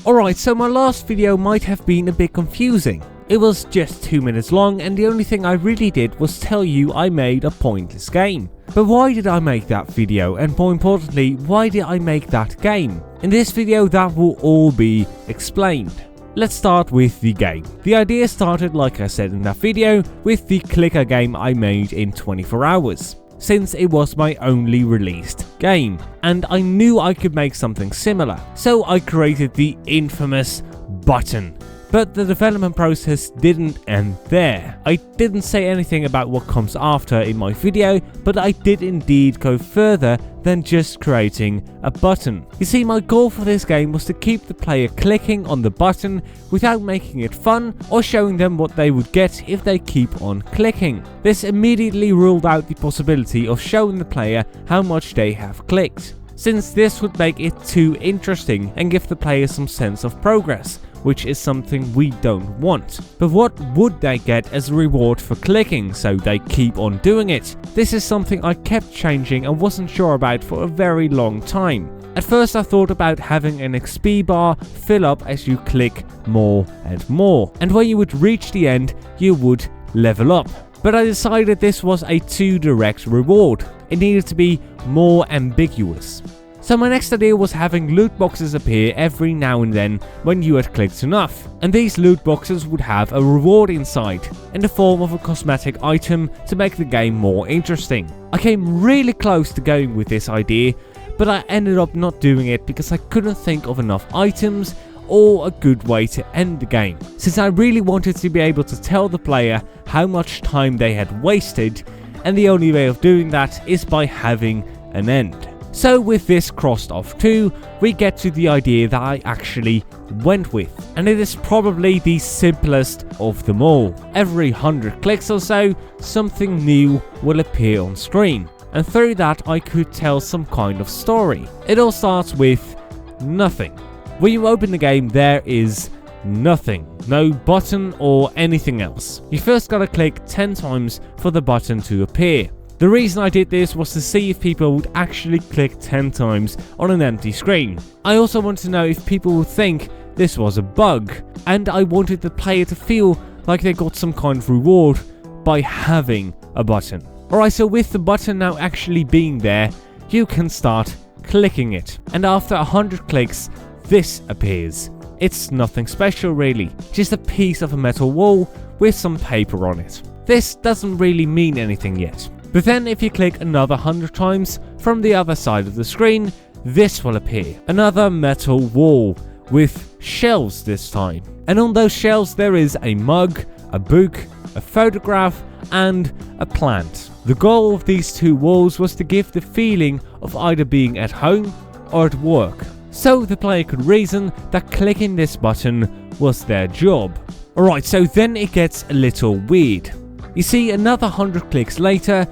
Alright, so my last video might have been a bit confusing. It was just 2 minutes long and the only thing I really did was tell you I made a pointless game. But why did I make that video, and more importantly, why did I make that game? In this video that will all be explained. Let's start with the game. The idea started, like I said in that video, with the clicker game I made in 24 hours. Since it was my only released game, and I knew I could make something similar. So I created the infamous button. But the development process didn't end there. I didn't say anything about what comes after in my video, but I did indeed go further than just creating a button. You see, my goal for this game was to keep the player clicking on the button without making it fun or showing them what they would get if they keep on clicking. This immediately ruled out the possibility of showing the player how much they have clicked, since this would make it too interesting and give the player some sense of progress, which is something we don't want. But what would they get as a reward for clicking so they keep on doing it? This is something I kept changing and wasn't sure about for a very long time. At first I thought about having an XP bar fill up as you click more and more, and when you would reach the end you would level up. But I decided this was a too direct reward. It needed to be more ambiguous. So my next idea was having loot boxes appear every now and then when you had clicked enough, and these loot boxes would have a reward inside, in the form of a cosmetic item to make the game more interesting. I came really close to going with this idea, but I ended up not doing it because I couldn't think of enough items or a good way to end the game, since I really wanted to be able to tell the player how much time they had wasted, and the only way of doing that is by having an end. So with this crossed off too, we get to the idea that I actually went with, and it is probably the simplest of them all. Every 100 clicks or so, something new will appear on screen, and through that I could tell some kind of story. It all starts with nothing. When you open the game there is nothing, no button or anything else. You first gotta click 10 times for the button to appear. The reason I did this was to see if people would actually click 10 times on an empty screen. I also wanted to know if people would think this was a bug, and I wanted the player to feel like they got some kind of reward by having a button. Alright, so with the button now actually being there, you can start clicking it, and after 100 clicks, this appears. It's nothing special really, just a piece of a metal wall with some paper on it. This doesn't really mean anything yet. But then if you click another 100 times from the other side of the screen, this will appear. Another metal wall with shelves this time. And on those shelves there is a mug, a book, a photograph and a plant. The goal of these two walls was to give the feeling of either being at home or at work, so the player could reason that clicking this button was their job. Alright, so then it gets a little weird. You see, another 100 clicks later,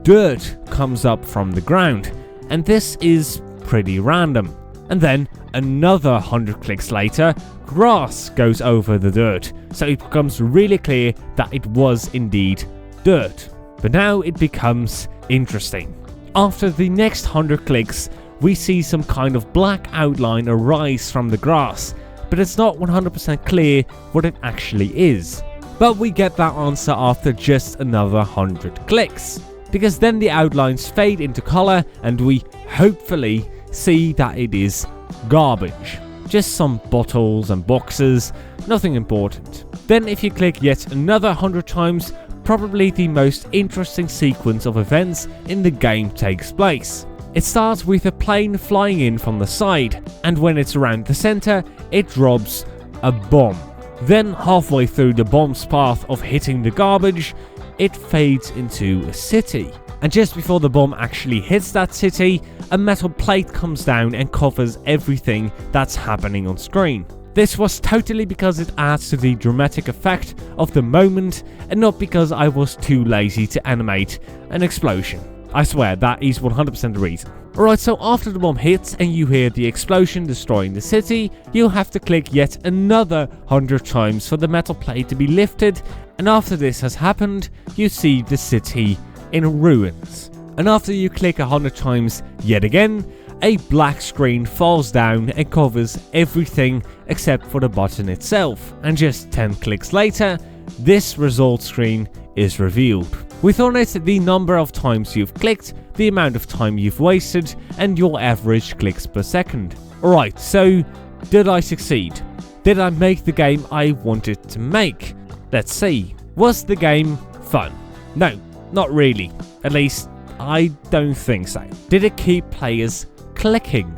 dirt comes up from the ground, and this is pretty random. And then another 100 clicks later, grass goes over the dirt, so it becomes really clear that it was indeed dirt. But now it becomes interesting. After the next 100 clicks, we see some kind of black outline arise from the grass, but it's not 100% clear what it actually is. But we get that answer after just another 100 clicks, because then the outlines fade into color and we hopefully see that it is garbage. Just some bottles and boxes, nothing important. Then if you click yet another 100 times, probably the most interesting sequence of events in the game takes place. It starts with a plane flying in from the side, and when it's around the center, it drops a bomb. Then halfway through the bomb's path of hitting the garbage, it fades into a city. And just before the bomb actually hits that city, a metal plate comes down and covers everything that's happening on screen. This was totally because it adds to the dramatic effect of the moment, and not because I was too lazy to animate an explosion. I swear, that is 100% the reason. Alright, so after the bomb hits and you hear the explosion destroying the city, you'll have to click yet another 100 times for the metal plate to be lifted, and after this has happened, you see the city in ruins. And after you click 100 times yet again, a black screen falls down and covers everything except for the button itself, and just 10 clicks later, this results screen is revealed. With on it the number of times you've clicked, the amount of time you've wasted, and your average clicks per second. Alright, so did I succeed? Did I make the game I wanted to make? Let's see. Was the game fun? No, not really. At least, I don't think so. Did it keep players clicking?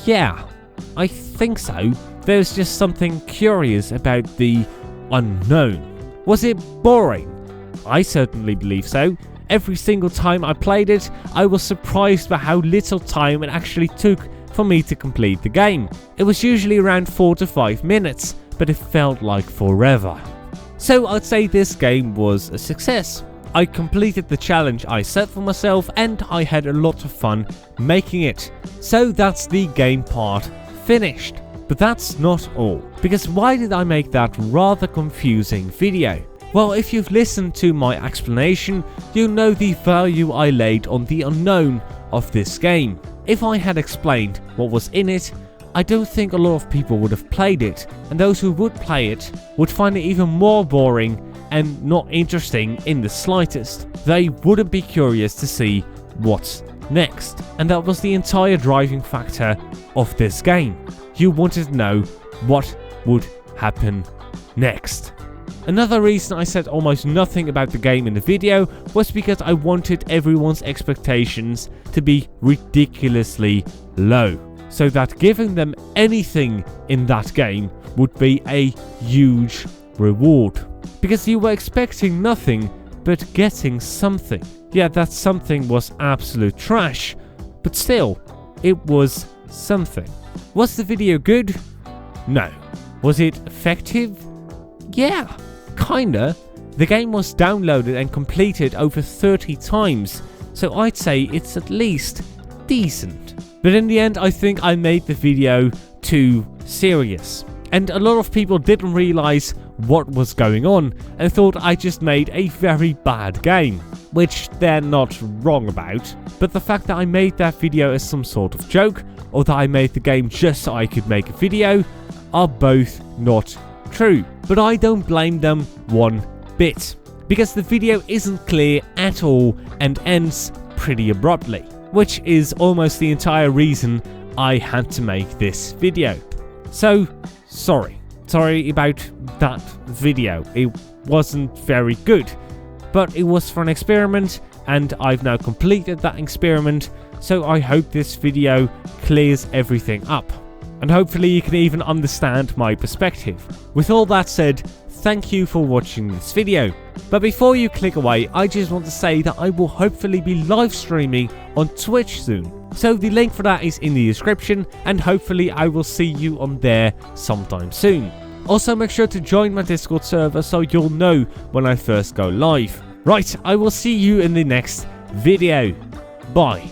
Yeah, I think so. There's just something curious about the unknown. Was it boring? I certainly believe so. Every single time I played it, I was surprised by how little time it actually took for me to complete the game. It was usually around 4 to 5 minutes, but it felt like forever. So I'd say this game was a success. I completed the challenge I set for myself and I had a lot of fun making it. So that's the game part finished. But that's not all, because why did I make that rather confusing video? Well, if you've listened to my explanation, you know the value I laid on the unknown of this game. If I had explained what was in it, I don't think a lot of people would have played it, and those who would play it would find it even more boring and not interesting in the slightest. They wouldn't be curious to see what's next, and that was the entire driving factor of this game. You wanted to know what would happen next. Another reason I said almost nothing about the game in the video was because I wanted everyone's expectations to be ridiculously low, so that giving them anything in that game would be a huge reward. Because you were expecting nothing but getting something. Yeah, that something was absolute trash, but still, it was something. Was the video good? No. Was it effective? Yeah, kinda. The game was downloaded and completed over 30 times, so I'd say it's at least decent. But in the end, I think I made the video too serious, and a lot of people didn't realize what was going on and thought I just made a very bad game, which they're not wrong about. But the fact that I made that video as some sort of joke, or that I made the game just so I could make a video, are both not true. But I don't blame them one bit, because the video isn't clear at all and ends pretty abruptly, which is almost the entire reason I had to make this video. So, sorry about that video. It wasn't very good, but it was for an experiment, and I've now completed that experiment, so I hope this video clears everything up, and hopefully you can even understand my perspective. With all that said, thank you for watching this video. But before you click away, I just want to say that I will hopefully be live streaming on Twitch soon. So the link for that is in the description, and hopefully I will see you on there sometime soon. Also, make sure to join my Discord server so you'll know when I first go live. Right, I will see you in the next video. Bye.